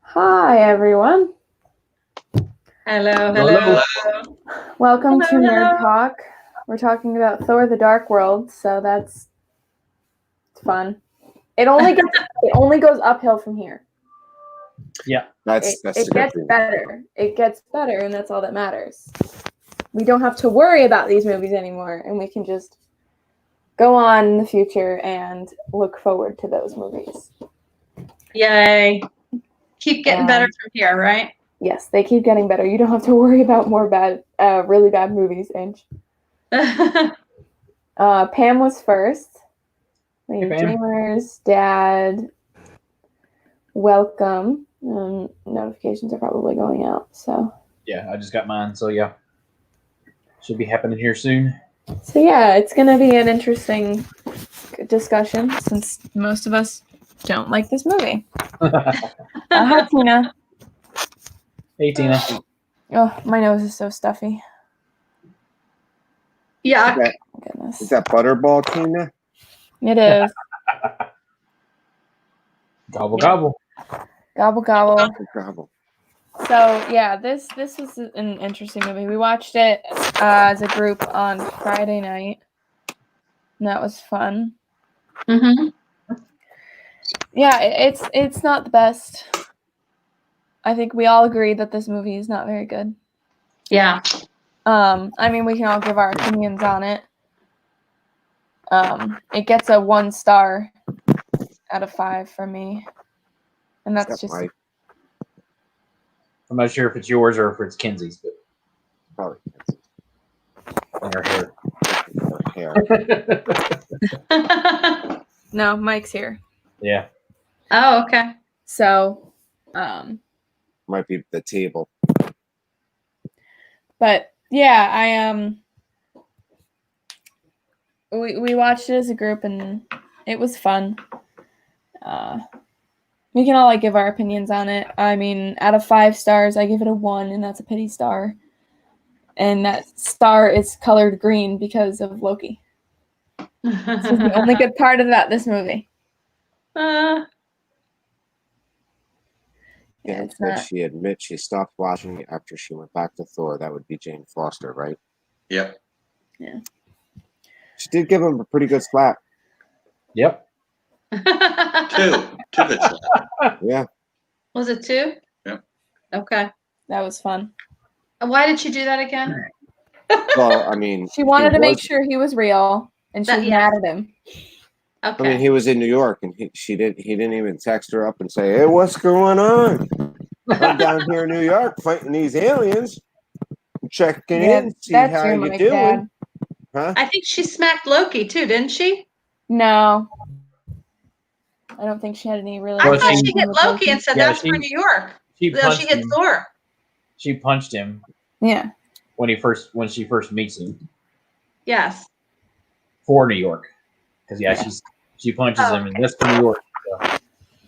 Hi, everyone. Hello. Welcome to Hello. Nerd Talk. We're talking about Thor: The Dark World, so that's fun. It only goes uphill from here. Yeah, it gets better. It gets better, and that's all that matters. We don't have to worry about these movies anymore, and we can just go on in the future and look forward to those movies. Yay. Keep getting better from here, right? Yes, they keep getting better. You don't have to worry about more really bad movies, Inch. Pam was first. Hey, Pam. Dreamers, Dad, welcome. Notifications are probably going out, so. Yeah, I just got mine, so yeah. Should be happening here soon. So yeah, it's going to be an interesting discussion since most of us don't like this movie. Hi, Tina. Hey, Tina. Oh, my nose is so stuffy. Yeah. Goodness. Is that Butterball, Tina? It is. Gobble, gobble. Gobble, gobble. Gobble. So yeah, this was an interesting movie. We watched it as a group on Friday night, and that was fun. Mm-hmm. Yeah, it's not the best. I think we all agree that this movie is not very good. Yeah. I mean, we can all give our opinions on it. It gets a 1 star out of 5 from me, and that's just. Right? I'm not sure if it's yours or if it's Kenzie's, but Probably. in her hair. Her hair. No, Mike's here. Yeah. Oh, okay. So, might be the table. But yeah, we watched it as a group and it was fun. We can all give our opinions on it. I mean, out of 5 stars, I give it a 1, and that's a pity star. And that star is colored green because of Loki. This is the only good part of this movie. Yeah, she admits she stopped watching after she went back to Thor. That would be Jane Foster, right? Yep. Yeah. She did give him a pretty good slap. Yep. Two good slaps. Yeah. Was it 2? Yep. Okay. That was fun. Why did she do that again? Well, I mean, she wanted to make sure he was real, and she's mad at him. Okay. I mean, he was in New York, and he didn't even text her up and say, "Hey, what's going on? I'm down here in New York fighting these aliens, checking in, see how you doing." Dad. Huh? I think she smacked Loki too, didn't she? No. I don't think she had any really. I thought she hit Loki and said, "That's for New York." She hit Thor. She punched him. Yeah. When she first meets him. Yes. For New York, because she punches him, and that's for New York. So. Okay.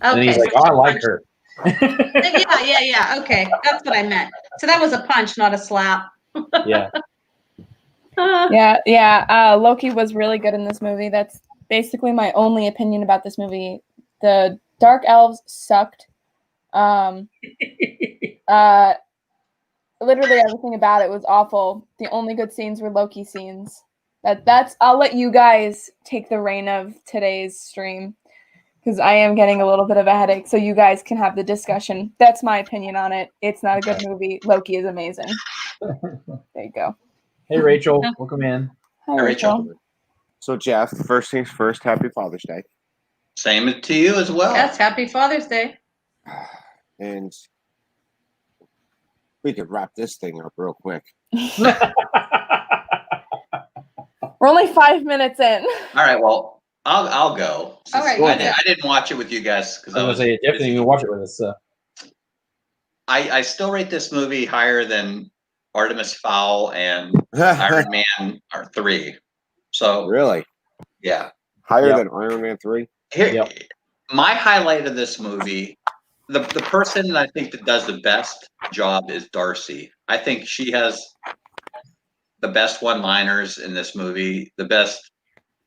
And he's like, "Oh, I like her." yeah. Okay, that's what I meant. So that was a punch, not a slap. Yeah. Yeah. Loki was really good in this movie. That's basically my only opinion about this movie. The Dark Elves sucked. Literally everything about it was awful. The only good scenes were Loki scenes. I'll let you guys take the reign of today's stream because I am getting a little bit of a headache, so you guys can have the discussion. That's my opinion on it. It's not a good movie. Loki is amazing. There you go. Hey, Rachel. Welcome in. Hi, Rachel. So, Jeff, first things first, happy Father's Day. Same to you as well. Yes, happy Father's Day. And we could wrap this thing up real quick. We're only 5 minutes in. All right, well, I'll go. All right, I didn't watch it with you guys because I was say definitely you watch it with us. I still rate this movie higher than Artemis Fowl and Iron Man are 3. So really, yeah, higher than Iron Man 3. Here, my highlight of this movie, the person that I think that does the best job is Darcy. I think she has the best one-liners in this movie. The best,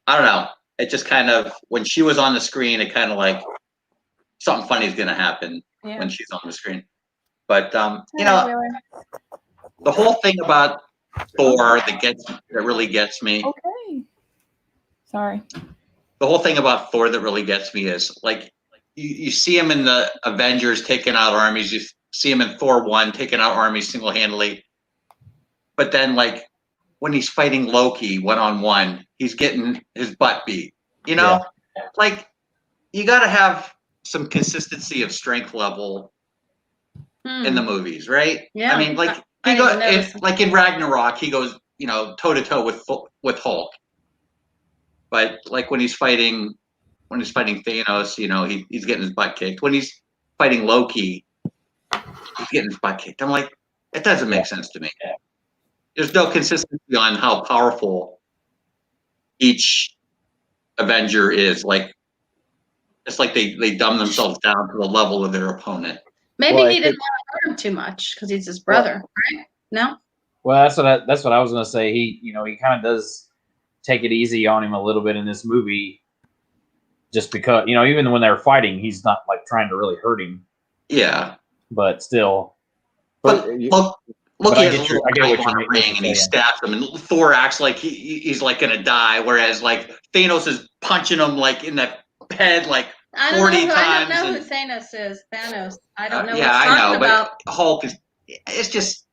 I don't know. It just kind of, when she was on the screen, it kind of like something funny is going to happen Yeah. when she's on the screen. But you Hi, know, Wheeler. the whole thing about Thor that really gets me. Okay. Sorry. The whole thing about Thor that really gets me is like you see him in the Avengers taking out armies. You see him in Thor 1 taking out armies single-handedly. But then, like, when he's fighting Loki one-on-one, he's getting his butt beat. You know? Like, you got to have some consistency of strength level in the movies, right? Yeah. I mean, like, I didn't notice. like in Ragnarok, he goes, you know, toe-to-toe with Hulk. But, like, when he's fighting Thanos, you know, he's getting his butt kicked. When he's fighting Loki, he's getting his butt kicked. I'm like, it doesn't make sense to me. There's no consistency on how powerful each Avenger is. Like, it's like they dumb themselves down to the level of their opponent. Maybe Well, I he didn't think- want to hurt him too much because he's his brother, right? No? Well, that's what I was gonna say. He kind of does take it easy on him a little bit in this movie, just because even when they're fighting, he's not like trying to really hurt him, Yeah. but still. But Loki I has get a little I get what knife you're on a what you're ring and he saying. stabs him, and Thor acts like he's like gonna die, whereas like Thanos is punching him like in the head like 40 times. I don't know who Thanos is. Thanos. I don't know Yeah, what he's I talking know, about. but Hulk is. It's just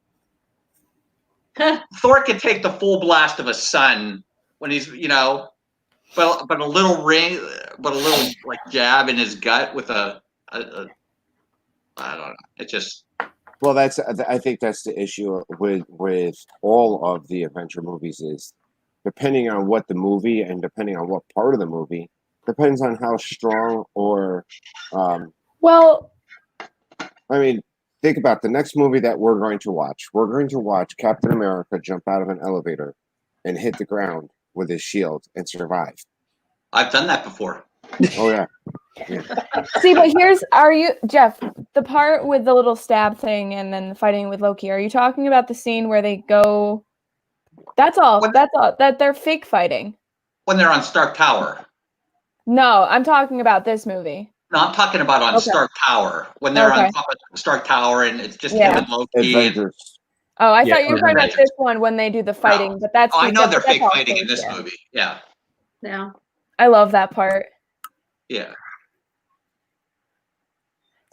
Thor can take the full blast of a sun when he's but a little ring, but a little like jab in his gut with a I don't know. It just. Well, I think that's the issue with all of the adventure movies is depending on what the movie and depending on what part of the movie depends on how strong or Well, I mean, think about the next movie that we're going to watch. We're going to watch Captain America jump out of an elevator and hit the ground with his shield and survive. I've done that before. Oh yeah. see, but are you, Jeff, the part with the little stab thing and then fighting with Loki, are you talking about the scene where they go, that's all, that they're fake fighting? When they're on Stark Tower. No, I'm talking about this movie. No, I'm talking about on Stark Tower. When they're on top of Stark Tower and it's just him and Loki. Adventures. Oh, I thought you were talking about Avengers. this one when they do the fighting, but that's. I know they're that's fake all fighting fake, in this yeah. movie. Yeah. Yeah. I love that part. Yeah.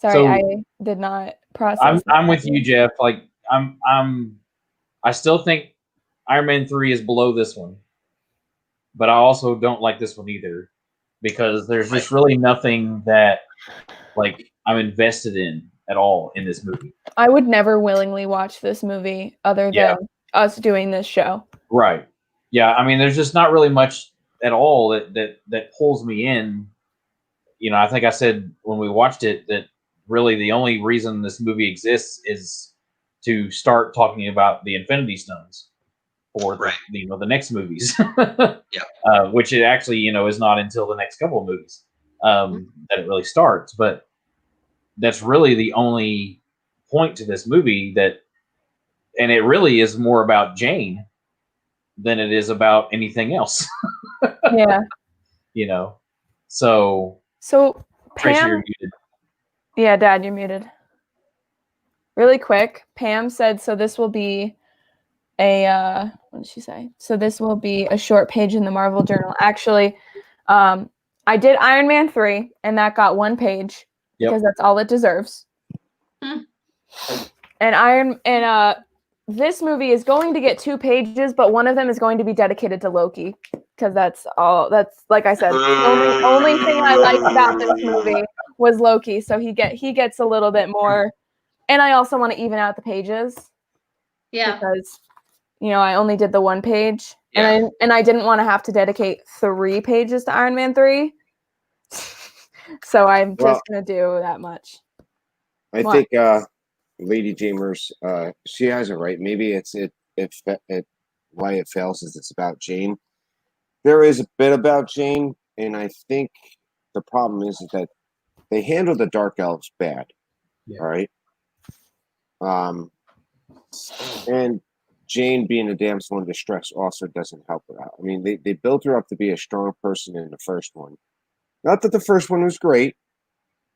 Sorry, So, I did not process. I'm with you, Jeff. Like I still think Iron Man 3 is below this one, but I also don't like this one either because there's just really nothing that like I'm invested in at all in this movie. I would never willingly watch this movie other than us doing this show. Right. Yeah. I mean, there's just not really much at all that pulls me in. I think I said when we watched it that really the only reason this movie exists is to start talking about the Infinity Stones for the next movies. Which it actually, is not until the next couple of movies that it really starts. But that's really the only point to this movie and it really is more about Jane than it is about anything else. Yeah. So Pam, Tracy, you're muted. Yeah, Dad, you're muted. Really quick, Pam said, so this will be what did she say? So this will be a short page in the Marvel Journal. Actually, I did Iron Man 3, and that got 1 page because that's all it deserves. And this movie is going to get 2 pages, but one of them is going to be dedicated to Loki because that's like I said, the only thing I liked about this movie was Loki. So he gets a little bit more, and I also want to even out the pages. Yeah. Because I only did the 1 page, and I didn't want to have to dedicate 3 pages to Iron Man 3. So I'm just gonna do that much. I think Lady Jamers, she has it right. Maybe why it fails is it's about Jane. There is a bit about Jane, and I think the problem is that they handle the Dark Elves bad. All right. And Jane being a damsel in distress also doesn't help her out. I mean, they built her up to be a strong person in the first one. Not that the first one was great,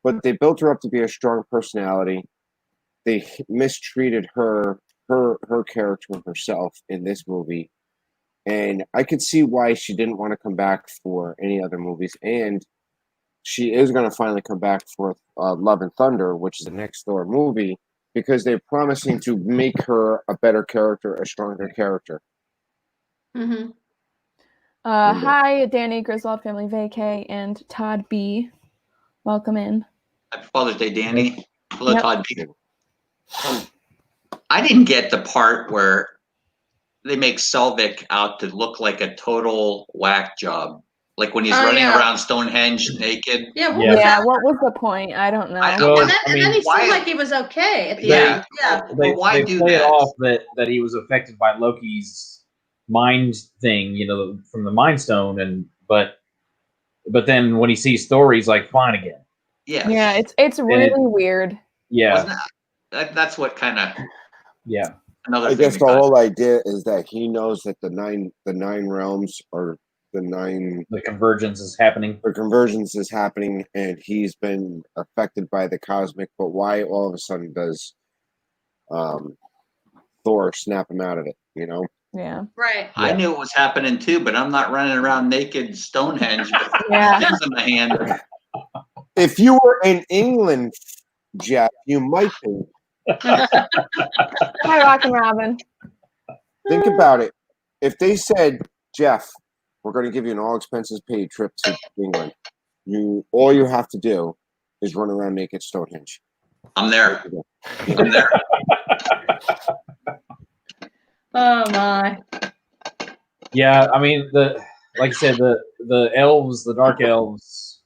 but they built her up to be a strong personality. They mistreated her character herself in this movie, and I could see why she didn't want to come back for any other movies. And she is going to finally come back for Love and Thunder, which is the next Thor movie, because they're promising to make her a better character, a stronger character. Mm-hmm. Hi, Danny, Griswold, Family Vacay, and Todd B. Welcome in. Happy Father's Day, Danny. Hello, Yep. Todd B. I didn't get the part where they make Selvig out to look like a total whack job. Like when he's running around Stonehenge naked. Yeah, what Yeah. was Yeah, that? what was the point? I don't know. Well, and then he why- seemed like he was okay at the Yeah. end. Yeah. They Why do play it that? off that he was affected by Loki's mind thing, from the Mind Stone, but then when he sees Thor, he's like fine again. Yeah. Yeah, it's really weird. Yeah, Wasn't that's what kind of yeah, another I thing. guess we the thought. whole idea is that he knows that the nine realms or the convergence is happening. the conversions is happening, and he's been affected by the cosmic. But why all of a sudden does Thor snap him out of it? Yeah. Right. I knew it was happening too, but I'm not running around naked Stonehenge with Yeah. things in my hand. If you were in England, Jeff, you might be. Hi, Rockin' Robin. Think about it. If they said, Jeff, we're going to give you an all expenses paid trip to England, all you have to do is run around naked Stonehenge. I'm there. I'm there. Oh my. Yeah, I mean like you said, the elves, the Dark Elves,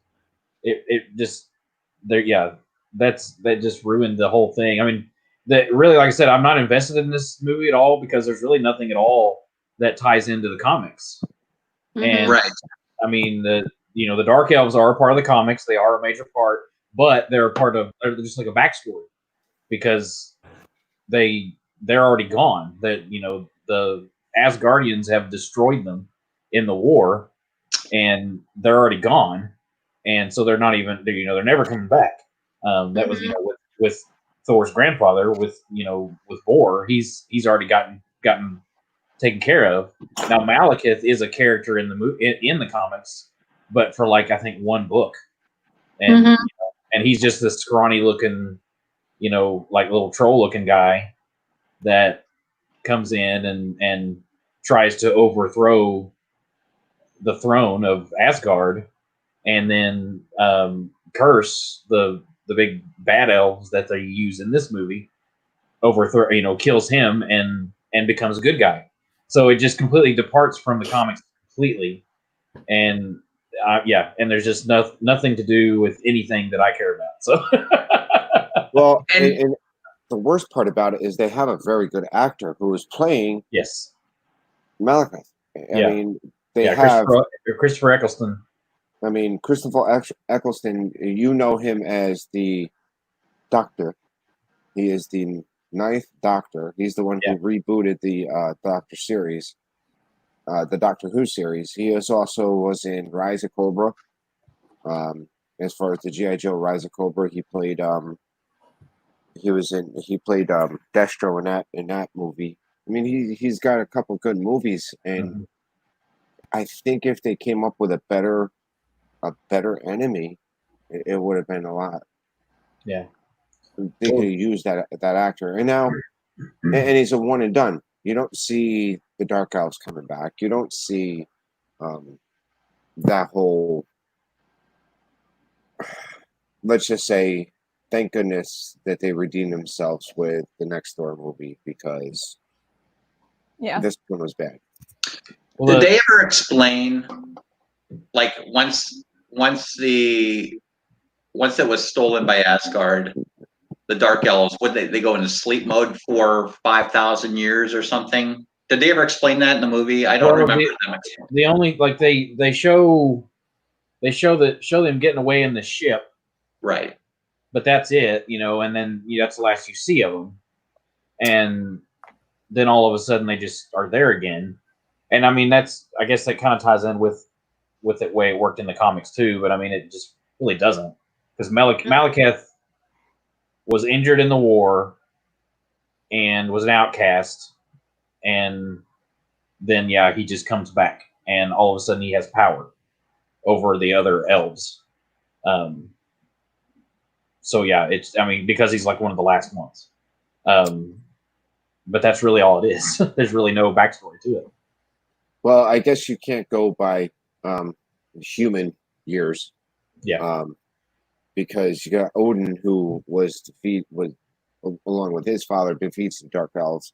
it just that just ruined the whole thing. I mean, that really, like I said, I'm not invested in this movie at all because there's really nothing at all that ties into the comics. Mhm. And Right. I mean, the Dark Elves are a part of the comics; they are a major part, but they're just like a backstory because they're already gone. That the Asgardians have destroyed them in the war, and they're already gone, and so they're not even they're never coming back. That was with Thor's grandfather with Bor. He's already gotten taken care of. Now Malekith is a character in the in the comics, but for like I think one book, and Mhm. and he's just this scrawny looking, like little troll looking guy that comes in and tries to overthrow the throne of Asgard, and then curse the big bad elves that they use in this movie, kills him and becomes a good guy. So it just completely departs from the comics completely, and and there's just nothing to do with anything that I care about. So Well, And- and the worst part about it is they have a very good actor who is playing yes, Malekith. I Yeah. mean, they yeah, have. Christopher Eccleston. I mean, Christopher Eccleston. You know him as the Doctor. He is the ninth Doctor. He's the one who rebooted the Doctor series, the Doctor Who series. He was in Rise of Cobra. As far as the G.I. Joe Rise of Cobra, he played Destro in that movie. I mean, he's got a couple good movies, and I think if they came up with a better enemy, it would have been a lot. Yeah. They could have used that actor, and now, and he's a one and done. You don't see the Dark Elves coming back. You don't see that whole. Let's just say, thank goodness that they redeemed themselves with the next Thor movie because this one was bad. Well, Did they ever explain, like once it was stolen by Asgard, the Dark Elves, would they go into sleep mode for 5,000 years or something? Did they ever explain that in the movie? I don't remember them. The only they show them getting away in the ship, Right. but that's it, and then that's the last you see of them, and then all of a sudden they just are there again, and I mean I guess that kind of ties in with the way it worked in the comics too, but I mean it just really doesn't. because Malekith was injured in the war and was an outcast, and then he just comes back, and all of a sudden he has power over the other elves. So it's because he's like one of the last ones. But that's really all it is. There's really no backstory to it. Well, I guess you can't go by human years. Yeah. Because you got Odin, who was along with his father, defeats the Dark Elves.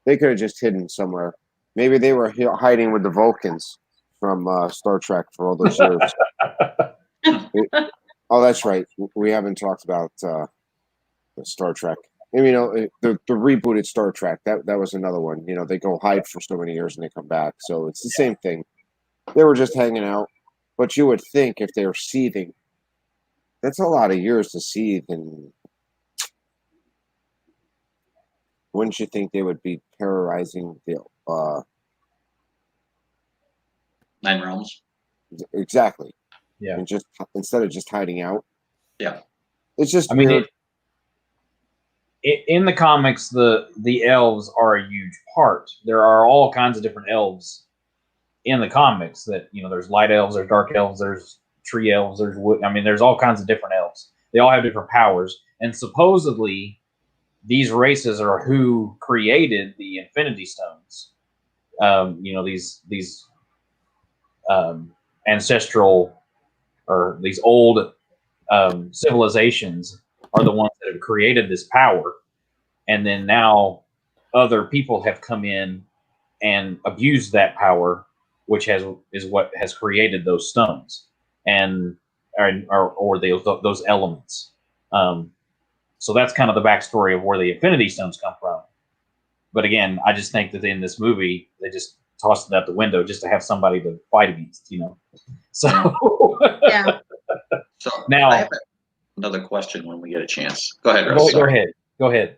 They could have just hidden somewhere. Maybe they were hiding with the Vulcans from Star Trek for all those years. Oh, that's right. We haven't talked about Star Trek. And, the rebooted Star Trek, that was another one. They go hide for so many years and they come back. So it's the same thing. They were just hanging out. But you would think if they were seething, that's a lot of years to seethe. And wouldn't you think they would be terrorizing the... Nine Realms. Exactly. Yeah. And just instead of just hiding out. Yeah. It's just weird. In the comics, the elves are a huge part. There are all kinds of different elves in the comics. That there's light elves, there's dark elves, there's tree elves, there's wood. There's all kinds of different elves. They all have different powers, and supposedly these races are who created the Infinity Stones. These ancestral or these old civilizations are the ones that have created this power, and then now other people have come in and abused that power, which is what has created those stones and or those elements. So that's kind of the backstory of where the Infinity Stones come from. But again, I just think that in this movie they just tossed it out the window just to have somebody to fight against, So Yeah. So now I have another question when we get a chance. Go ahead, Russ. Go Sorry. ahead.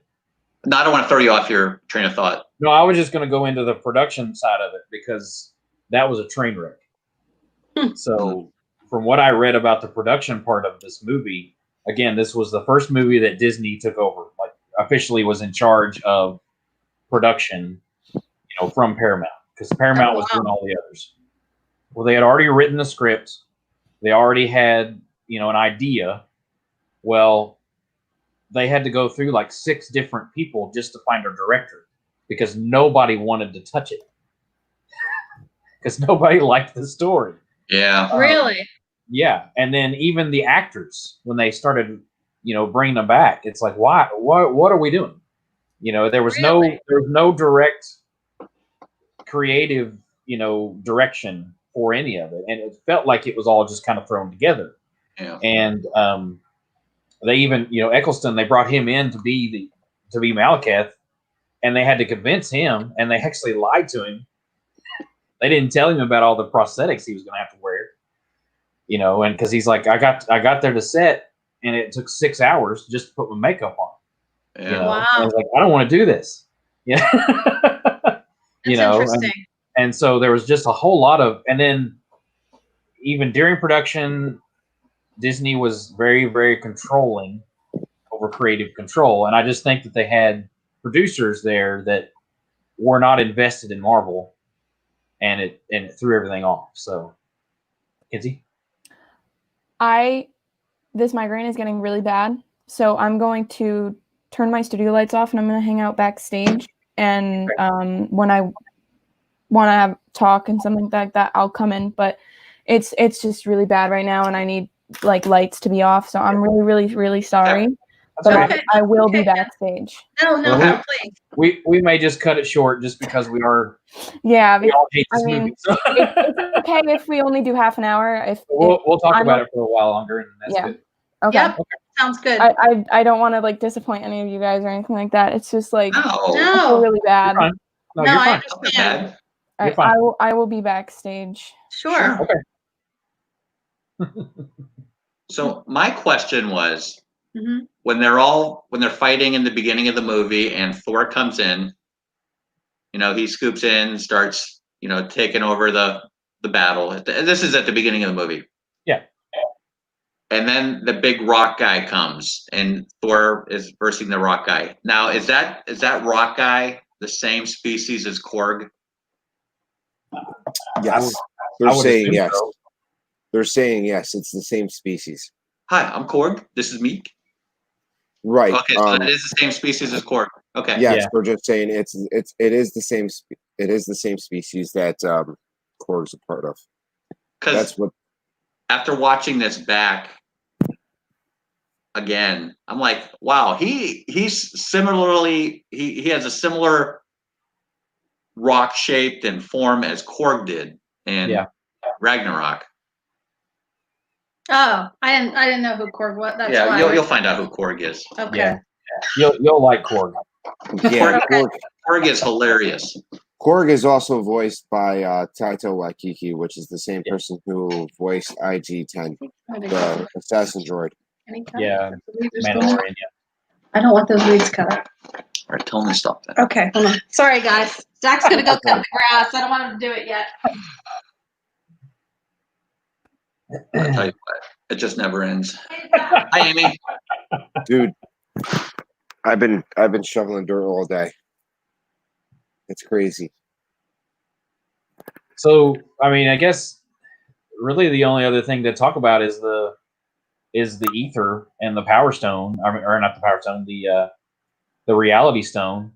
No, I don't want to throw you off your train of thought. No, I was just going to go into the production side of it because that was a train wreck. So, from what I read about the production part of this movie, again, this was the first movie that Disney took over, like officially was in charge of production, from Paramount, because Paramount was doing all the others. Well, they had already written the script. They already had, an idea. Well, they had to go through like 6 different people just to find a director because nobody wanted to touch it because nobody liked the story. Yeah. Really? Yeah. And then even the actors, when they started, bringing them back, it's like, why? What are we doing? There was no direct creative, direction for any of it. And it felt like it was all just kind of thrown together. Yeah. And, they even, Eccleston, they brought him in to be Malekith, and they had to convince him, and they actually lied to him. They didn't tell him about all the prosthetics he was going to have to wear, and because he's like, I got there to set, and it took 6 hours just to put my makeup on. Yeah. Wow. And I was like, I don't want to do this. Yeah. That's interesting. And so there was just a whole lot of, and then even during production, Disney was very, very controlling over creative control. And I just think that they had producers there that were not invested in Marvel, and it threw everything off. So, Kinsey? This migraine is getting really bad. So I'm going to turn my studio lights off and I'm going to hang out backstage. And when I want to have talk and something like that, I'll come in. But it's just really bad right now, and I need like lights to be off. So I'm really, really, really sorry. But I will be backstage. No, please. We may just cut it short just because we are. Yeah, we all hate this movie. So. It's okay if we only do half an hour. We'll talk about it for a while longer, and that's good. Okay. Yep. Sounds good. I don't want to like disappoint any of you guys or anything like that. It's just like I feel really bad. You're fine. I understand. All right, I will be backstage. Sure. Okay. So my question was, when they're fighting in the beginning of the movie and Thor comes in, he scoops in, starts, taking over the battle. This is at the beginning of the movie. Yeah. and then the big rock guy comes, and Thor is versing the rock guy. Now, is that rock guy the same species as Korg? Yes. I They're would saying assume yes. so. They're saying yes. It's the same species. Hi, I'm Korg. This is Meek. Right. Okay, so that is the same species as Korg. Okay. Yes, Yeah. we're just saying it is the same. It is the same species that Korg's a part of. Because That's what. after watching this back again, I'm like, wow, he's similarly he has a similar rock shaped and form as Korg did in Yeah. Ragnarok. Oh, I didn't know who Korg was. That's Yeah, why. you'll find out who Korg is. Okay. Yeah. You'll like Korg. Yeah, Okay. Korg is hilarious. Korg is also voiced by Taito Waikiki, which is the same person who voiced IG-10, the assassin droid. Yeah. Mandalorian. Mandalorian. I don't want those weeds cut up. All right, tell him to stop that. Okay, hold on. Sorry, guys. Zach's gonna go cut the grass. I don't want him to do it yet. I'll tell you what, it just never ends. Hi, Amy. Dude, I've been shoveling dirt all day. It's crazy. So, I mean, I guess really the only other thing to talk about is the ether and the power stone. I mean, or not the power stone, the reality stone.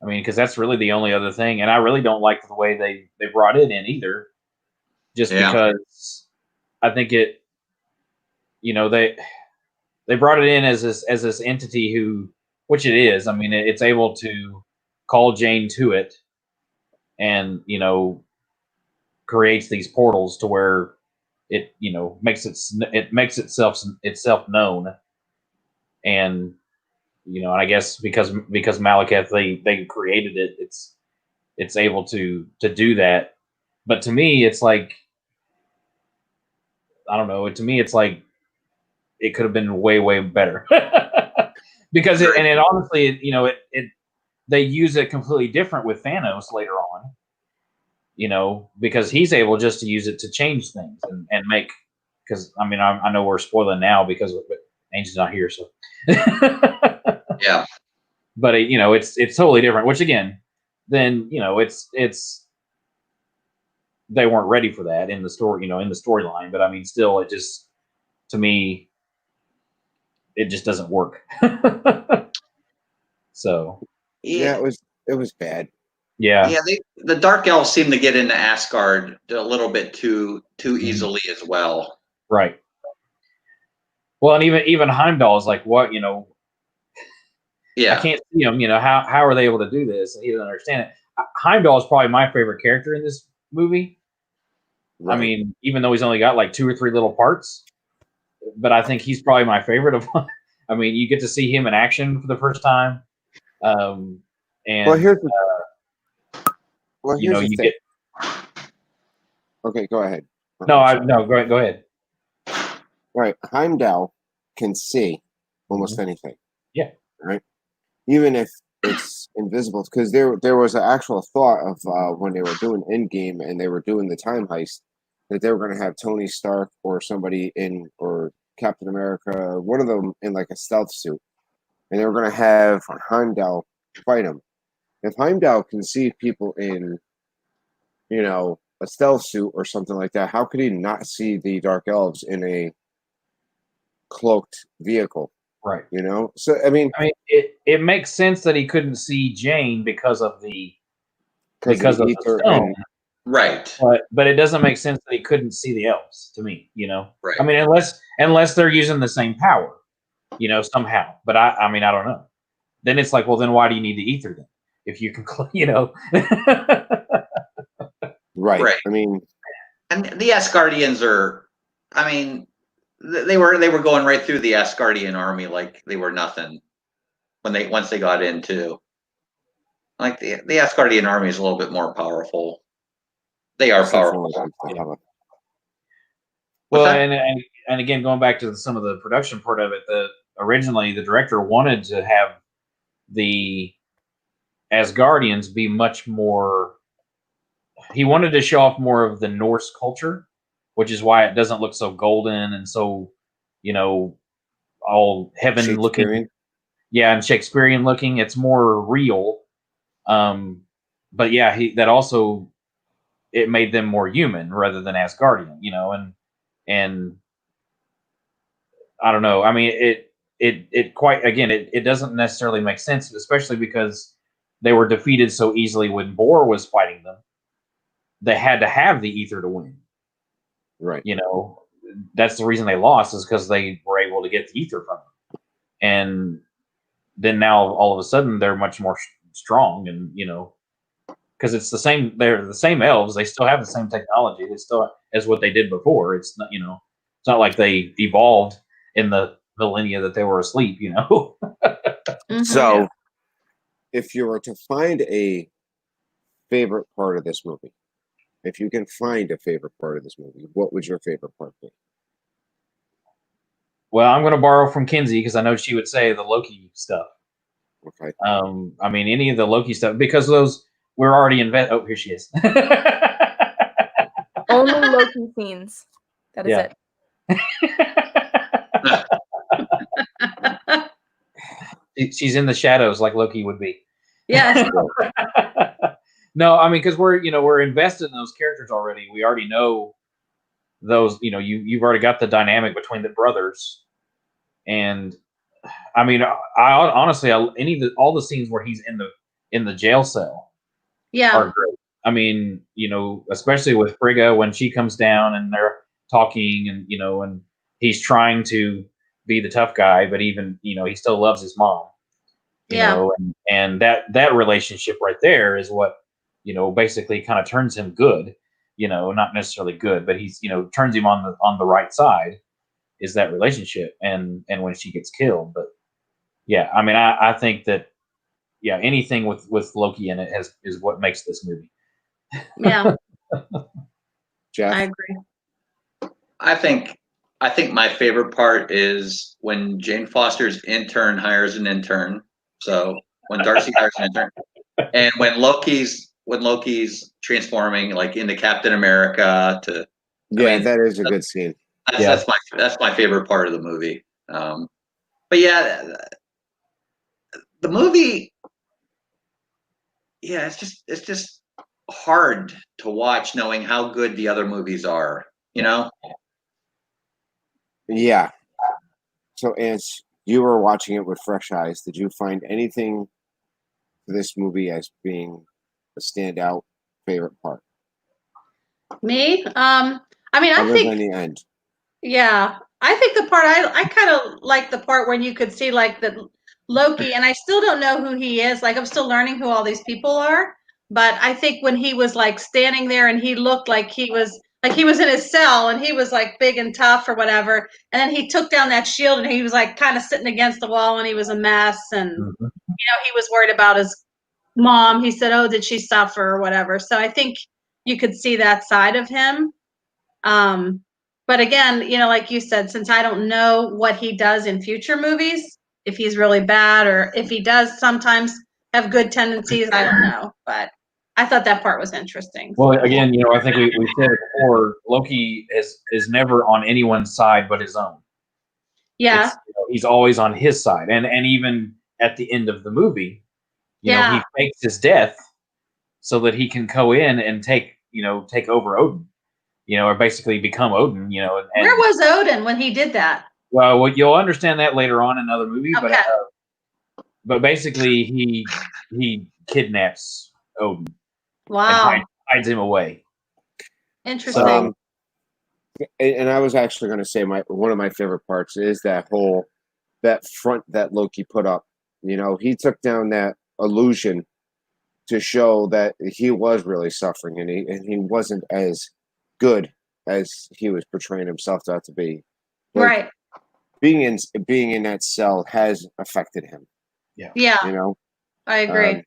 I mean, because that's really the only other thing, and I really don't like the way they brought it in either. Just Yeah. because I think it, they brought it in as this entity who, which it is. I mean, it's able to call Jane to it, and creates these portals to where it makes itself known, and and I guess because Malekith they created it, it's able to do that. But to me, it's like, I don't know. To me, it's like it could have been way better because it honestly, they use it completely different with Thanos later on. Because he's able just to use it to change things and make. Because I mean, I know we're spoiling now because Angel's not here, so Yeah. But it's totally different. Which again, then it's they weren't ready for that in the story, in the storyline. But I mean, still, it just, to me, it just doesn't work. So Yeah, it was bad. yeah, Yeah, the Dark Elves seem to get into Asgard a little bit too easily as well. right. Well, and even Heimdall is like, what, Yeah. I can't see him. How are they able to do this? And he doesn't understand it. Heimdall is probably my favorite character in this movie. Right. I mean, even though he's only got like 2 or 3 little parts, but I think he's probably my favorite of. I mean, you get to see him in action for the first time, and well, here's the you thing. get. Okay, go ahead. No, go ahead. Right, Heimdall can see almost anything. Yeah. Right. Even if it's invisible, because there was an actual thought of when they were doing Endgame and they were doing the time heist, that they were going to have Tony Stark or somebody or Captain America, one of them in like a stealth suit, and they were going to have Heimdall fight him. If Heimdall can see people in, a stealth suit or something like that, how could he not see the Dark Elves in a cloaked vehicle? Right. So I mean, it makes sense that he couldn't see Jane because of the stone. Right. But it doesn't make sense that he couldn't see the elves, to me. Right. I mean, unless they're using the same power, somehow. But I mean, I don't know. Then it's like, well, then why do you need the ether then? If you can, right. I mean, and the Asgardians are, I mean, they were going right through the Asgardian army like they were nothing once they got into. Like the Asgardian army is a little bit more powerful. They are powerful. Well, and again, going back to some of the production part of it, originally the director wanted to have the Asgardians be much more. He wanted to show off more of the Norse culture, which is why it doesn't look so golden and so all heaven looking. Shakespearean? Yeah, and Shakespearean looking. It's more real. But yeah, that also, it made them more human rather than Asgardian, and I don't know. I mean, it quite, again, it doesn't necessarily make sense, especially because they were defeated so easily when Bor was fighting them. They had to have the ether to win. Right. That's the reason they lost, is because they were able to get the ether from them. And then now all of a sudden they're much more strong, and because they're the same elves, they still have the same technology, they still as what they did before. It's not it's not like they evolved in the millennia that they were asleep. So, if you were to find a favorite part of this movie, if you can find a favorite part of this movie, what would your favorite part be? Well, I'm going to borrow from Kinsey because I know she would say the Loki stuff. Okay. I mean, any of the Loki stuff, because those we're already oh, here she is. Only Loki scenes. That is it. She's in the shadows like Loki would be. Yes. No, I mean, because we're invested in those characters already. We already know those. You've already got the dynamic between the brothers, and I mean, I honestly, all the scenes where he's in the jail cell, are great. I mean, especially with Frigga when she comes down and they're talking, and and he's trying to be the tough guy, but even he still loves his mom. And that relationship right there is what basically kind of turns him good. Not necessarily good, but he's turns him on the right side. Is that relationship, and when she gets killed, but yeah, I mean, I think that anything with Loki in it is what makes this movie. Yeah. Jeff? I agree. I think my favorite part is when Jane Foster's intern hires an intern. So when Darcy hires an intern, and when Loki's transforming like into Captain America to. That is a good scene. That's my favorite part of the movie. But yeah, the movie. Yeah, it's just hard to watch knowing how good the other movies are. Yeah. So, as you were watching it with fresh eyes, did you find anything for this movie as being a standout favorite part? Me? I mean, I Other think than the end. Yeah, I think the part I kind of like the part when you could see like the Loki, and I still don't know who he is. Like I'm still learning who all these people are. But I think when he was like standing there and he looked like he was in his cell and he was like big and tough or whatever, and then he took down that shield and he was like kind of sitting against the wall and he was a mess, and he was worried about his mom. He said, "Oh, did she suffer or whatever?" So I think you could see that side of him. But again, like you said, since I don't know what he does in future movies, if he's really bad or if he does sometimes have good tendencies, I don't know. But I thought that part was interesting. Well, again, I think we said it before. Loki is never on anyone's side but his own. Yeah. He's always on his side, and even at the end of the movie, he fakes his death so that he can go in and take over Odin. Or basically become Odin. And where was Odin when he did that? Well, you'll understand that later on in another movie. Okay. But basically, he kidnaps Odin. Wow. And hides him away. Interesting. And I was actually going to say one of my favorite parts is that front that Loki put up. He took down that illusion to show that he was really suffering, and he wasn't as good as he was portraying himself to be. Right. Being in that cell has affected him. Yeah. I agree.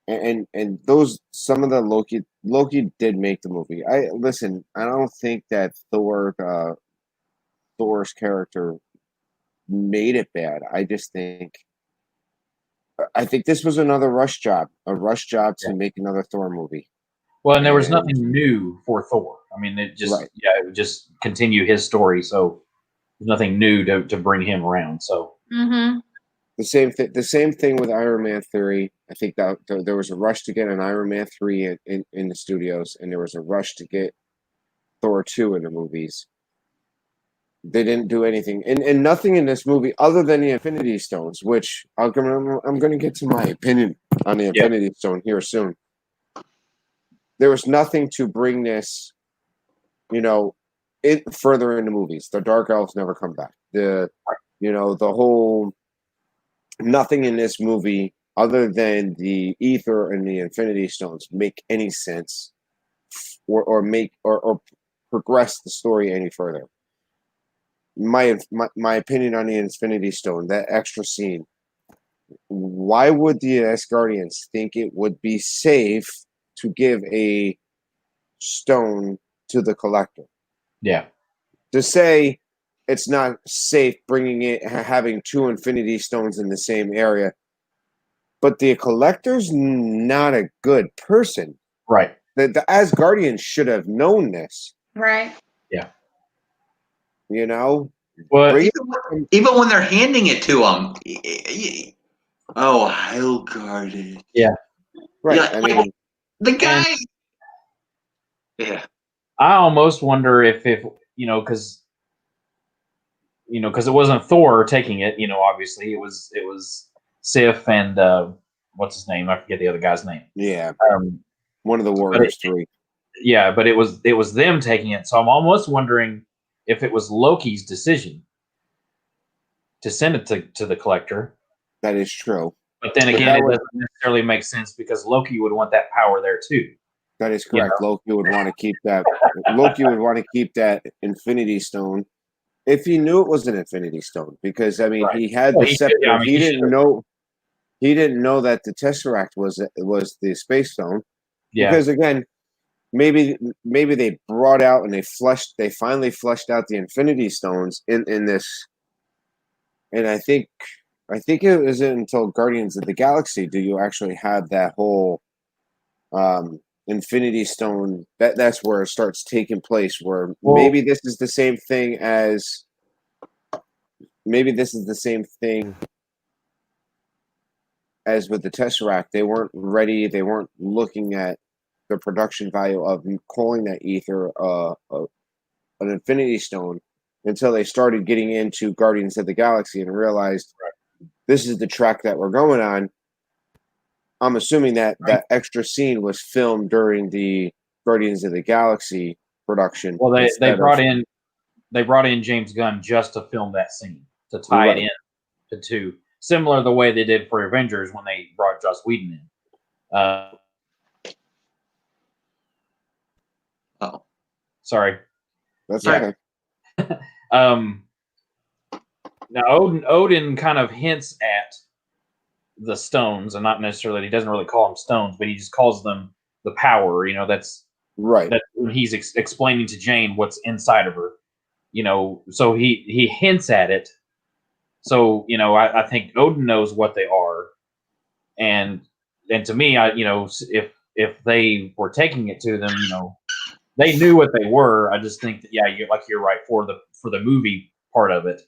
And those some of the Loki did make the movie. I don't think that Thor's character made it bad. I think this was a rush job to make another Thor movie. Well, and there was nothing new for Thor. I mean, it just it would just continue his story. So, there's nothing new to bring him around. So Mm-hmm. The same thing with Iron Man 3. I think that there was a rush to get an Iron Man 3 in the studios, and there was a rush to get Thor 2 in the movies. They didn't do anything, and nothing in this movie other than the Infinity Stones, which I'm going to get to my opinion on the Infinity Stone here soon. There was nothing to bring this, it further into movies. The Dark Elves never come back. The whole nothing in this movie other than the ether and the Infinity Stones make any sense, or progress the story any further. My opinion on the Infinity Stone, that extra scene. Why would the Asgardians think it would be safe to give a stone to the Collector? yeah, To say it's not safe having 2 Infinity Stones in the same area, but the Collector's not a good person. right. The Asgardians should have known this. Right. Yeah. But even when they're handing it to him, oh, I'll guard it. Yeah. Right. Yeah, I mean, the guy. Yeah. I almost wonder if because it wasn't Thor taking it. Obviously it was Sif and what's his name? I forget the other guy's name. Yeah. One of the Warriors 3. Yeah, but it was them taking it. So I'm almost wondering if it was Loki's decision to send it to the Collector. That is true. But then again, it doesn't necessarily make sense because Loki would want that power there too. That is correct. Loki would want to keep that. Loki would want to keep that Infinity Stone if he knew it was an Infinity Stone, because he had the scepter. He didn't know. He didn't know that the Tesseract was the Space Stone. Yeah. Because again, maybe they brought out and they finally fleshed out the Infinity Stones in this. And I think it wasn't until Guardians of the Galaxy do you actually have that whole Infinity Stone. That's where it starts taking place. Where maybe this is the same thing as with the Tesseract. They weren't ready. They weren't looking at the production value of calling that ether an Infinity Stone until they started getting into Guardians of the Galaxy and realized this is the track that we're going on. I'm assuming that extra scene was filmed during the Guardians of the Galaxy production. Well, they brought in James Gunn just to film that scene, to tie it in to similar the way they did for Avengers when they brought Joss Whedon in. Sorry. That's okay. Now Odin kind of hints at the stones, and not necessarily, he doesn't really call them stones, but he just calls them the power. That's right. That when he's explaining to Jane what's inside of her. So he hints at it. So I think Odin knows what they are, and to me, if they were taking it to them, they knew what they were. I just think that you're right, for the movie part of it,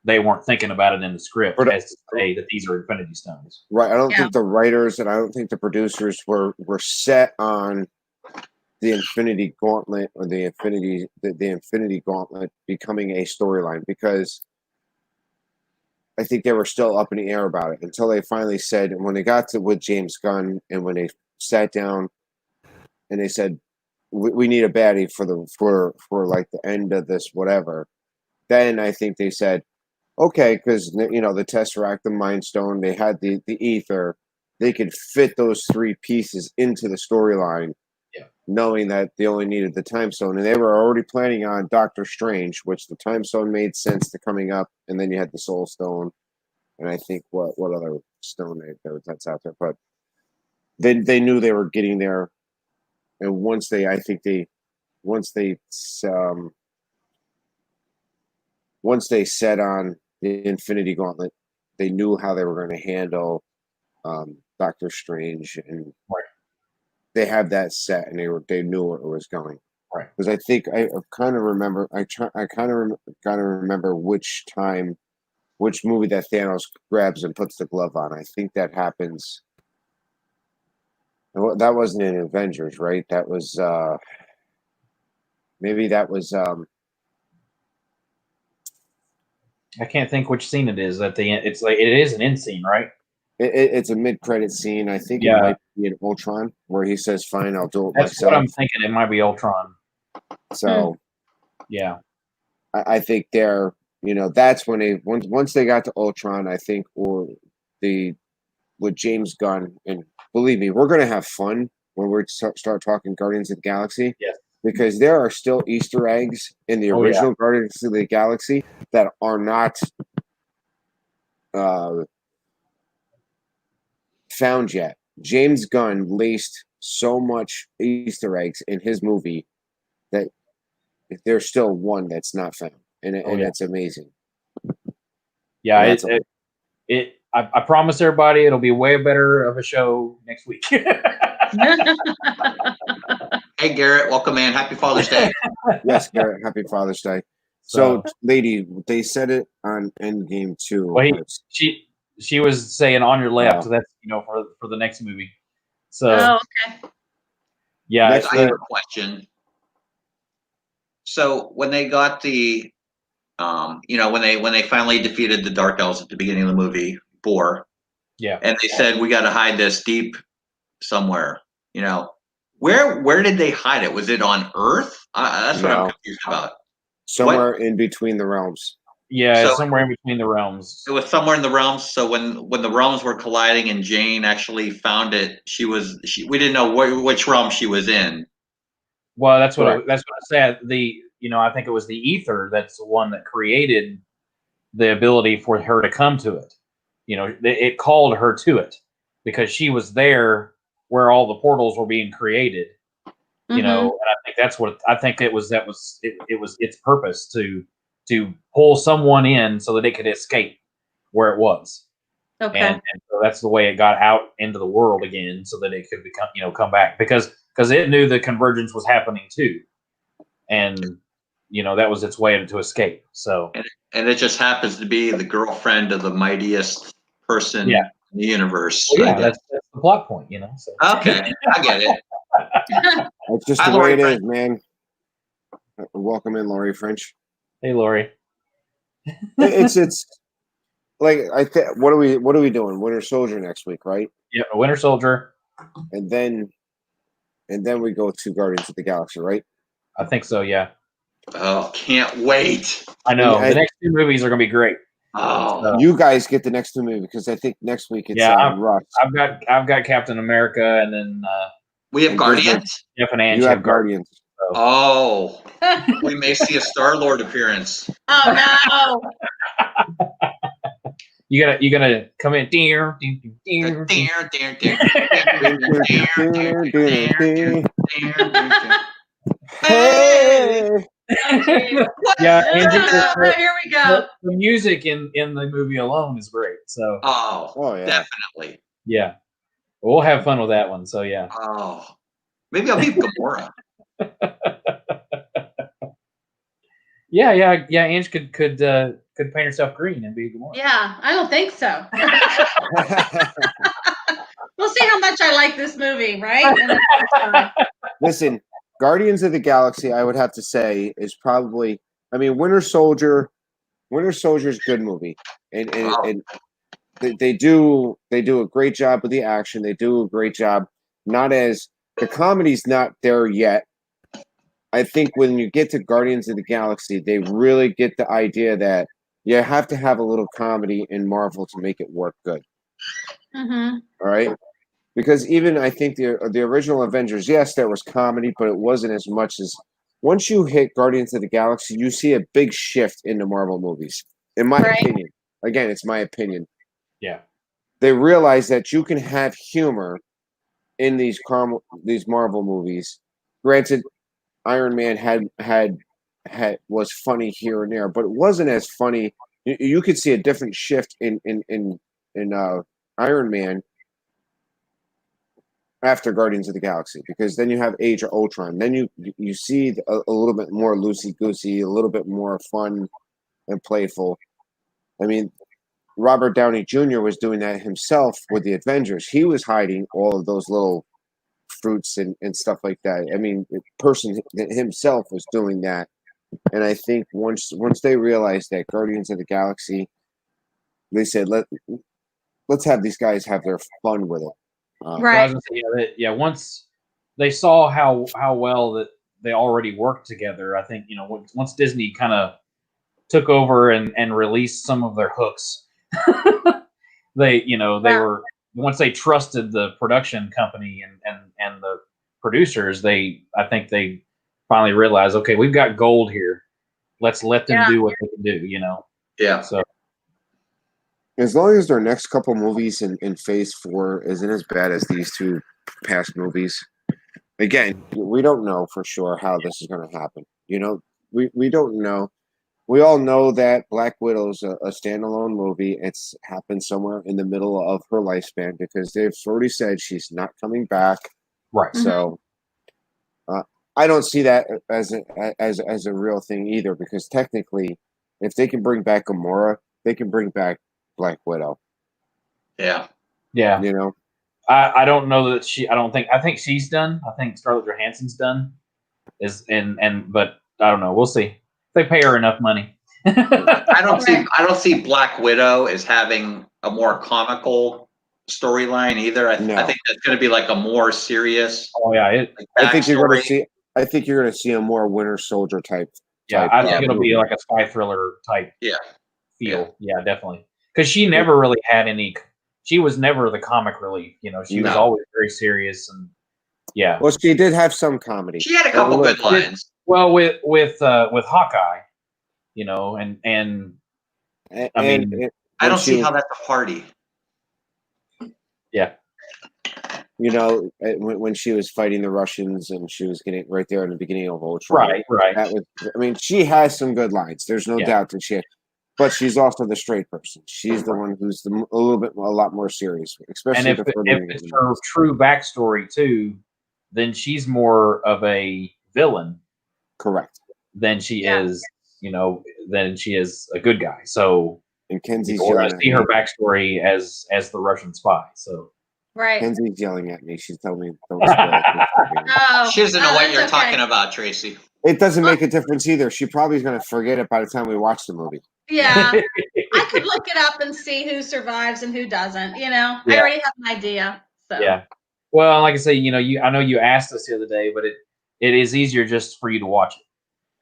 they weren't thinking about it in the script as to say that these are Infinity Stones. Right. I don't think the writers and I don't think the producers were set on the Infinity Gauntlet or the Infinity Gauntlet becoming a storyline, because I think they were still up in the air about it until they finally said, and when they got to with James Gunn and when they sat down and they said, we need a baddie for like the end of this whatever, then I think they said, okay, because the Tesseract, the Mind Stone, they had the ether, they could fit those 3 pieces into the storyline, knowing that they only needed the Time Stone, and they were already planning on Doctor Strange, which the Time Stone made sense to coming up, and then you had the Soul Stone, and I think what other stone that's out there, but they knew they were getting there, and once they set on the Infinity Gauntlet, they knew how they were going to handle Doctor Strange, and they have that set, and they knew where it was going. Right. Because I think I kind of remember. I kind of gotta remember which movie that Thanos grabs and puts the glove on. I think that happens. That wasn't in Avengers, right? That was maybe that was I can't think which scene it is at the end. It's like it is an end scene, right? it's a mid-credit scene. I think it Yeah. might be in Ultron where he says, "Fine, I'll do it That's myself." what I'm thinking. It might be Ultron. So Yeah. I think they're that's when they once they got to Ultron, I think, or with James Gunn, and believe me, we're gonna have fun when we start talking Guardians of the Galaxy. Yes. Because there are still Easter eggs in the Oh, yeah. original Guardians of the Galaxy that are not found yet. James Gunn laced so much Easter eggs in his movie that there's still one that's not found, and it's amazing. Yeah, I promise everybody it'll be way better of a show next week. Hey, Garrett, welcome in. Happy Father's Day. Yes, Garrett, happy Father's Day. So, lady, they said it on Endgame too. Well, she was saying on your left. So that's for the next movie. So okay. yeah, I have a question. So when they got the, when they finally defeated the Dark Elves at the beginning of the movie, Thor, and they said we got to hide this deep somewhere. Where did they hide it? Was it on Earth? That's what I'm confused about. Somewhere in between the realms. Yeah, so somewhere in between the realms. It was somewhere in the realms. So when the realms were colliding and Jane actually found it, we didn't know which realm she was in. Well, that's what I said. I think it was the ether that's the one that created the ability for her to come to it. It called her to it because she was there where all the portals were being created. And I think that's what I think it was. It was its purpose to pull someone in so that it could escape where it was. Okay. And so that's the way it got out into the world again, so that it could become come back because it knew the convergence was happening too, and that was its way to escape. So and it just happens to be the girlfriend of the mightiest person in the universe. Well, yeah, that's the plot point, So. Okay, I get it. It's just the way it is, man. Welcome in, Laurie French. Hey, Laurie. It's like what are we doing? Winter Soldier next week, right? Yeah, Winter Soldier. And then we go to Guardians of the Galaxy, right? I think so, yeah. Oh, can't wait. I know. The next two movies are going to be great. Oh. So, you guys get the next two movies because I think next week it's Rush. I've got Captain America, and then we have Guardians. Jeff and Ange you have Guardians. So. Oh, we may see a Star-Lord appearance. Oh no! You gotta come in. Hey! Yeah, here we go. The music in the movie alone is great. So yeah, definitely. Yeah, we'll have fun with that one. So yeah. Oh, maybe I'll be Gamora. Yeah. Ange could paint herself green and be Gamora. Yeah, I don't think so. We'll see how much I like this movie, right? Listen, Guardians of the Galaxy, I would have to say, is probably. I mean, Winter Soldier's a good movie, and they do a great job with the action. They do a great job. The comedy's not there yet. I think when you get to Guardians of the Galaxy, they really get the idea that you have to have a little comedy in Marvel to make it work good. Mm-hmm. All right? Because even I think the original Avengers, yes, there was comedy, but it wasn't as much as once you hit Guardians of the Galaxy, you see a big shift in the Marvel movies. In my opinion. Again, it's my opinion. Yeah. They realize that you can have humor in these Marvel movies. Granted, Iron Man had was funny here and there, but it wasn't as funny. You could see a different shift in Iron Man after Guardians of the Galaxy, because then you have Age of Ultron. Then you see a little bit more loosey goosey, a little bit more fun and playful. I mean, Robert Downey Jr. was doing that himself with the Avengers. He was hiding all of those little fruits and stuff like that. I mean, the person himself was doing that. And I think once they realized that Guardians of the Galaxy, they said, let's have these guys have their fun with it. Right. Once they saw how well that they already worked together, I think, once Disney kind of took over and released some of their hooks, they were, once they trusted the production company and the producers, I think they finally realized, okay, we've got gold here. Let's let them do what they can do, Yeah. So as long as their next couple movies in Phase 4 isn't as bad as these two past movies, again, we don't know for sure how this is going to happen. We don't know. We all know that Black Widow's a standalone movie. It's happened somewhere in the middle of her lifespan because they've already said she's not coming back. right. So I don't see that as a real thing either, because technically, if they can bring back Gamora, they can bring back Black Widow. Yeah. Yeah. I don't know that I think she's done. I think Scarlett Johansson's done. But I don't know. We'll see. If they pay her enough money. I don't see Black Widow as having a more comical storyline either. I think that's going to be like a more serious. Oh yeah, I think you're going to see a more Winter Soldier type. I think it'll be like a spy thriller type. Feel. Yeah, definitely. Because she never really had any. She was never the comic relief. She was always very serious and. Yeah. Well, she did have some comedy. She had a couple good lines. Well, with Hawkeye, and I mean, I don't see how that's a party. Yeah. When she was fighting the Russians and she was getting right there in the beginning of Ultron. Right. That was. She has some good lines. There's no doubt that she. But she's also the straight person. She's the one who's a lot more serious, especially. And if it's her true backstory too, then she's more of a villain. Correct. Than she is, than she is a good guy. So, and Kenzie's see her backstory as the Russian spy. So, right. Kenzie's yelling at me. She's telling me don't spoil it. She doesn't know what you're talking about, Tracy. It doesn't make a difference either. She probably is going to forget it by the time we watch the movie. Yeah, I could look it up and see who survives and who doesn't. I already have an idea. So yeah. Well, like I say, I know you asked us the other day, but it is easier just for you to watch it.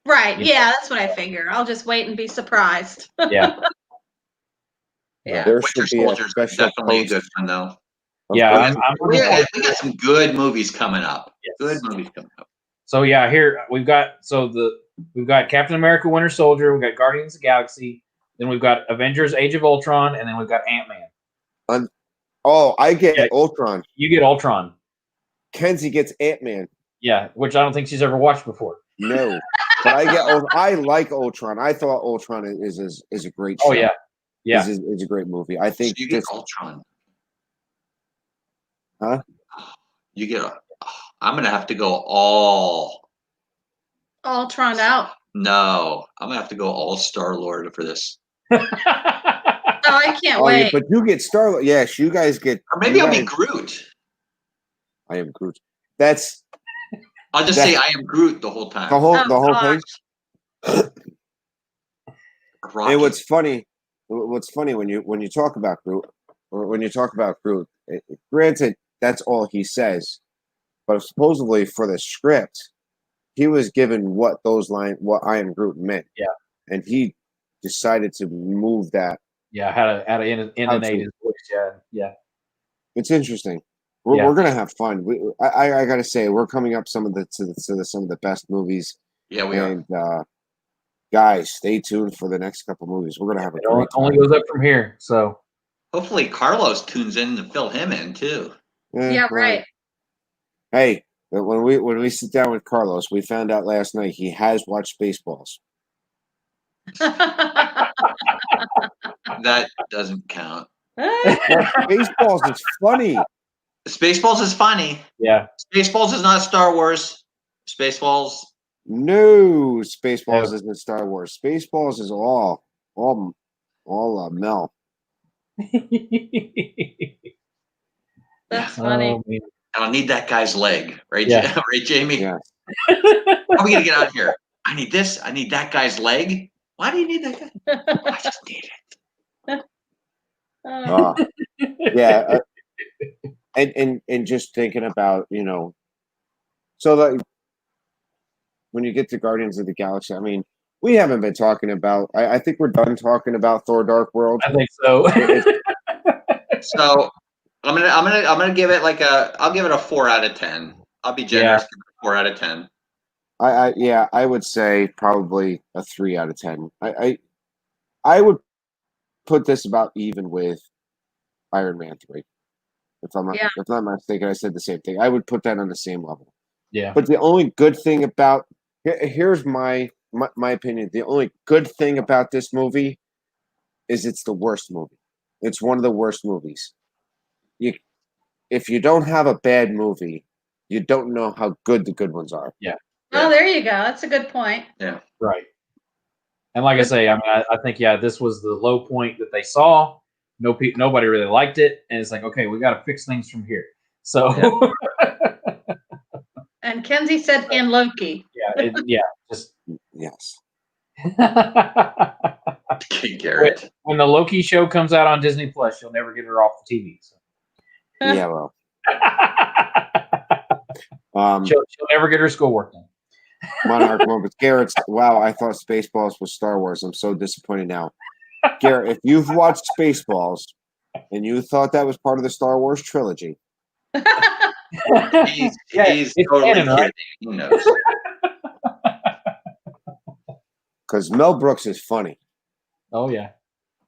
Right. Yeah, that's what I figure. I'll just wait and be surprised. Yeah. Yeah. There Winter should be a Soldier's special definitely a good one, though. Yeah, we got some good movies coming up. Yes. Good movies coming up. So yeah, here we've got Captain America, Winter Soldier, we've got Guardians of the Galaxy, then we've got Avengers: Age of Ultron, and then we've got Ant-Man. I get Ultron. You get Ultron. Kenzie gets Ant-Man. Yeah, which I don't think she's ever watched before. No, but I like Ultron. I thought Ultron is a great show. Oh yeah, is a great movie. I think so you get Ultron. Huh? You get. I'm gonna have to go all Ultron out. No, I'm gonna have to go all Star-Lord for this. Oh, I can't wait. Yeah, but you get Star-Lord. Yes, you guys get. Or maybe I'll be Groot. I am Groot. I'll just say I am Groot the whole time. The whole thing. And what's funny when you talk about Groot, or when you talk about Groot, granted that's all he says, but supposedly for the script, he was given what I am Groot meant. Yeah, and he decided to move that. Yeah, how to intonate his voice. Yeah. It's interesting. We're gonna have fun. I gotta say, we're coming up some of the best movies. Yeah, we are. Guys, stay tuned for the next couple movies. We're gonna have a great time. Only goes up from here. So hopefully Carlos tunes in to fill him in too. Yeah, right. Hey, when we sit down with Carlos, we found out last night he has watched Spaceballs. That doesn't count. Spaceballs is funny. Spaceballs is funny. Yeah. Spaceballs is not Star Wars. Spaceballs. No, Spaceballs No. isn't Star Wars. Spaceballs is all Mel. That's funny. Oh, man. I'll need that guy's leg, right? Yeah. Right, Jamie? Yeah. How are we gonna get out of here? I need this. I need that guy's leg. Why do you need that guy? I just need it. Uh, yeah. And just thinking about, so like when you get to Guardians of the Galaxy, I mean, we haven't been talking about. I think we're done talking about Thor: Dark World. I think so. So I'm gonna give it I'll give it a 4 out of 10. I'll be generous. Give it a 4 out of 10. I would say probably a 3 out of 10. I would put this about even with Iron Man 3. If I'm not mistaken, I said the same thing. I would put that on the same level. Yeah. But the only good thing about here's my opinion. The only good thing about this movie is it's the worst movie. It's one of the worst movies. If you don't have a bad movie, you don't know how good the good ones are. Yeah. Oh, there you go. That's a good point. Yeah. Right. And like I say, I mean, I think, this was the low point that they saw. Nobody really liked it. And it's like, okay, we got to fix things from here. So. And Kenzie said, and Loki. Just. Yes. Garrett. When the Loki show comes out on Disney Plus, you'll never get her off the TV. So. Yeah, well. She'll never get her schoolwork done. Monarch moments. Garrett's, wow, I thought Spaceballs was Star Wars. I'm so disappointed now. Garrett, if you've watched Spaceballs and you thought that was part of the Star Wars trilogy. He's totally canon, right? He knows. Because Mel Brooks is funny. Oh, yeah.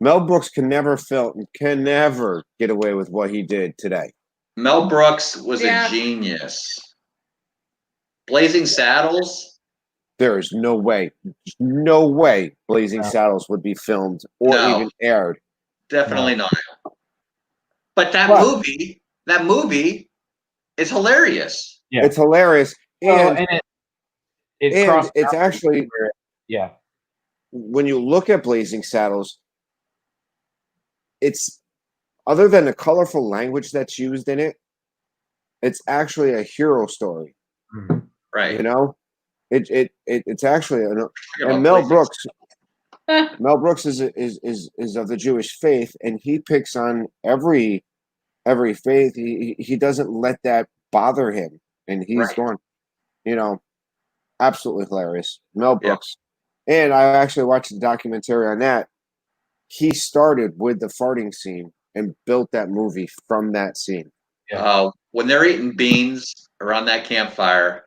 Mel Brooks can never get away with what he did today. Mel Brooks was a genius. Blazing Saddles. There is no way Blazing Saddles would be filmed or even aired. Definitely not. But that movie is hilarious. Yeah. It's hilarious. And it's actually, when you look at Blazing Saddles, it's, other than the colorful language that's used in it, it's actually a hero story. Mm-hmm. Right. It's actually and Mel Brooks is of the Jewish faith, and he picks on every faith. He doesn't let that bother him, and he's going, absolutely hilarious. Mel Brooks. And I actually watched the documentary on that. He started with the farting scene and built that movie from that scene. When they're eating beans around that campfire,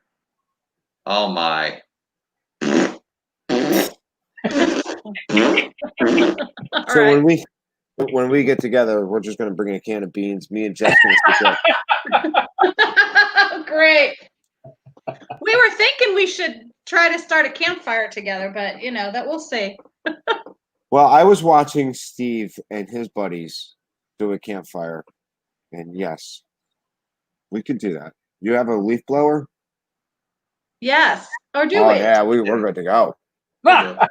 oh my. So when we get together, we're just going to bring a can of beans. Me and Jeff going to Great. We were thinking we should try to start a campfire together, but that we'll see. Well, I was watching Steve and his buddies do a campfire, and yes, we could do that. You have a leaf blower? Yes. Or do we? Oh, yeah, we're good to go. Yeah,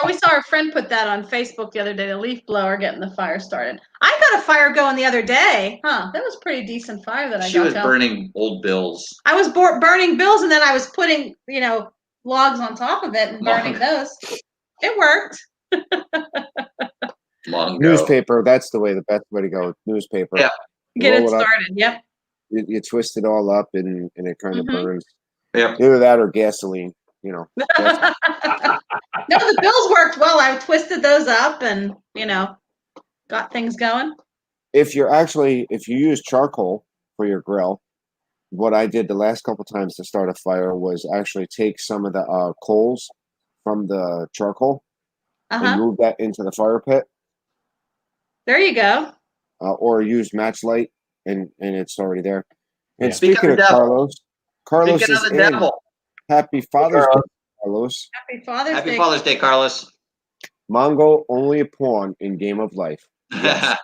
we saw our friend put that on Facebook the other day, the leaf blower getting the fire started. I got a fire going the other day. That was pretty decent fire that I got. She was burning old bills. I was burning bills, and then I was putting, logs on top of it and burning those. It worked. Newspaper, that's the best way to go. Newspaper. Yeah. Get it started. Yep. You twist it all up and it kind of burns. Yeah. Either that or gasoline, No, the bills worked well. I twisted those up and, got things going. If you use charcoal for your grill, what I did the last couple times to start a fire was actually take some of the coals from the charcoal and move that into the fire pit. There you go. Or use matchlight and it's already there. And speaking of Carlos speaking is of the devil. Happy Father's Day, Carlos. Happy Father's Day. Happy Father's Day, Carlos. Mongo, only a pawn in game of life. Yes.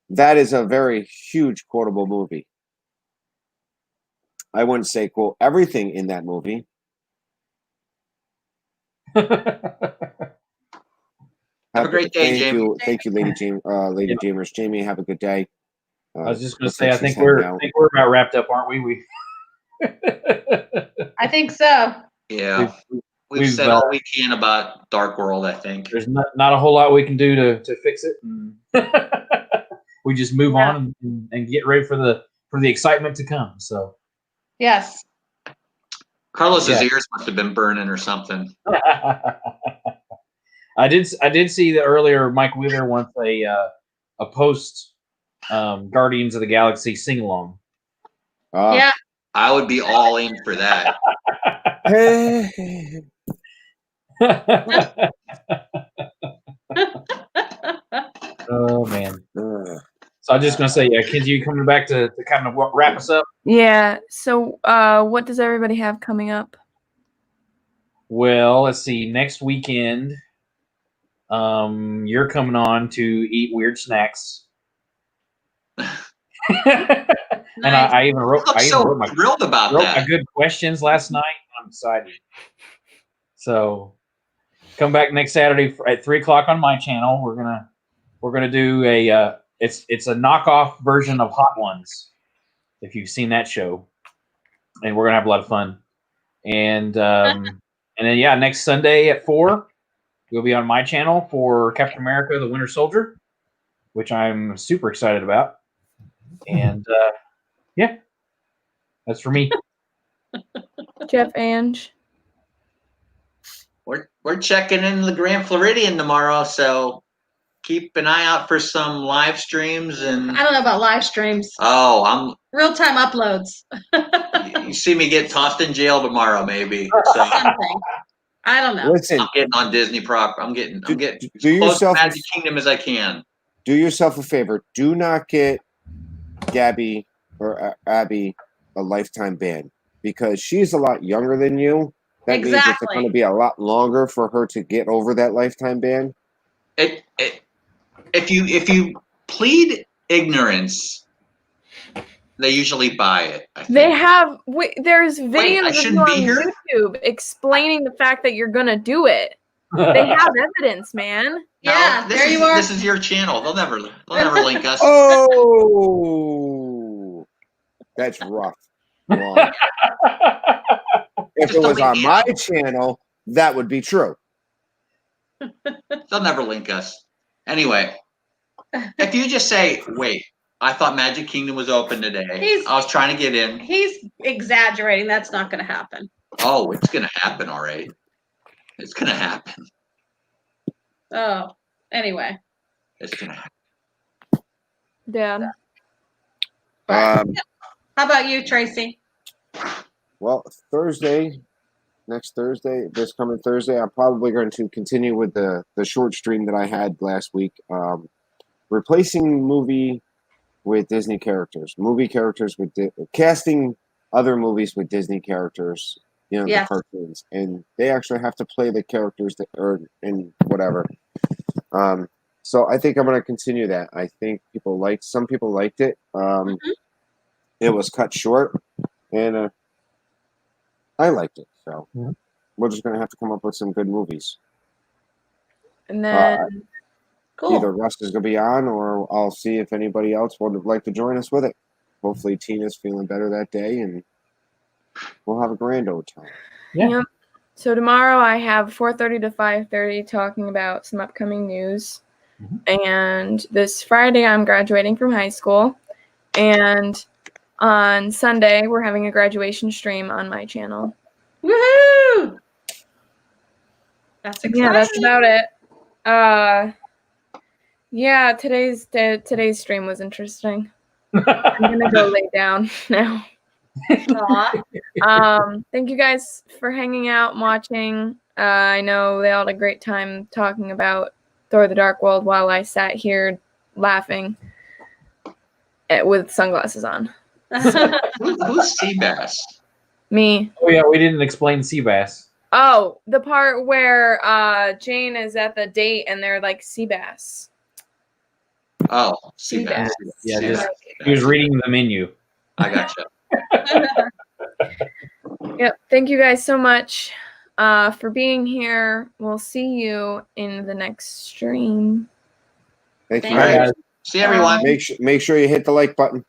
that is a very huge quotable movie. I wouldn't say quote everything in that movie. Have a great day, Jamie. Thank you, Lady Jamers. Jamie, have a good day. I was just going to say, I think we're about wrapped up, aren't we? I think so. Yeah, we've said all we can about Dark World. I think there's not a whole lot we can do to fix it. And we just move on and get ready for the excitement to come. So yes, Carlos's ears must have been burning or something. I did see that earlier. Mike Wheeler wants a post Guardians of the Galaxy sing along. Yeah, I would be all in for that. Oh man. So I'm just gonna say, Kenzie, you coming back to kind of wrap us up? Yeah. So, what does everybody have coming up? Well, let's see. Next weekend, you're coming on to eat weird snacks. And I even wrote my thrilled about my good questions last night. I'm excited. So come back next Saturday at 3:00 on my channel. We're gonna do a it's a knockoff version of Hot Ones, if you've seen that show, and we're gonna have a lot of fun. And then next Sunday at 4, we'll be on my channel for Captain America: The Winter Soldier, which I'm super excited about. And that's for me. Jeff, Ange. We're checking in the Grand Floridian tomorrow, so keep an eye out for some live streams. And I don't know about live streams. Oh, I'm real-time uploads. You see me get tossed in jail tomorrow, maybe. So something. I don't know. Listen, I'm getting on Disney proper. I'm getting do close to Magic Kingdom as I can. Do yourself a favor. Do not get Gabby or Abby a lifetime ban, because she's a lot younger than you. That means it's going to be a lot longer for her to get over that lifetime ban. If you plead ignorance, they usually buy it. They have. There's videos of you on YouTube explaining the fact that you're gonna do it. They have evidence, man. Yeah, there you are. This is your channel. They'll never link us. Oh, that's rough. Wrong. If it was on my channel, that would be true. They'll never link us. Anyway, if you just say, wait, I thought Magic Kingdom was open today. I was trying to get in. He's exaggerating. That's not going to happen. Oh, it's going to happen, all right. It's going to happen. Oh, anyway. It's going to happen. Dad. How about you, Tracy? Well, next Thursday, this coming Thursday, I'm probably going to continue with the short stream that I had last week. Replacing movie with Disney characters. Movie characters with casting other movies with Disney characters, the cartoons. And they actually have to play the characters and whatever. So I think I'm going to continue that. I think some people liked it. It was cut short, and I liked it. So we're just going to have to come up with some good movies. And then cool. Either Russ is going to be on, or I'll see if anybody else would like to join us with it. Hopefully Tina's feeling better that day, and we'll have a grand old time. Yeah. Yep. So tomorrow I have 4:30 to 5:30 talking about some upcoming news. And this Friday I'm graduating from high school. And on Sunday we're having a graduation stream on my channel. Woohoo! That's exciting. Yeah, that's about it. Yeah, today's stream was interesting. I'm gonna go lay down now. Thank you guys for hanging out and watching. I know they all had a great time talking about Thor: The Dark World while I sat here laughing with sunglasses on. Who's Seabass? Me. Oh yeah, we didn't explain Seabass. Oh, the part where Jane is at the date and they're like sea bass. Oh, Sea sea bass. bass. Yeah, Sea just bass. he was reading the menu. I gotcha. Yep. Thank you guys so much for being here. We'll see you in the next stream. Thank you Thank guys. you. See everyone. Make sure you hit the like button.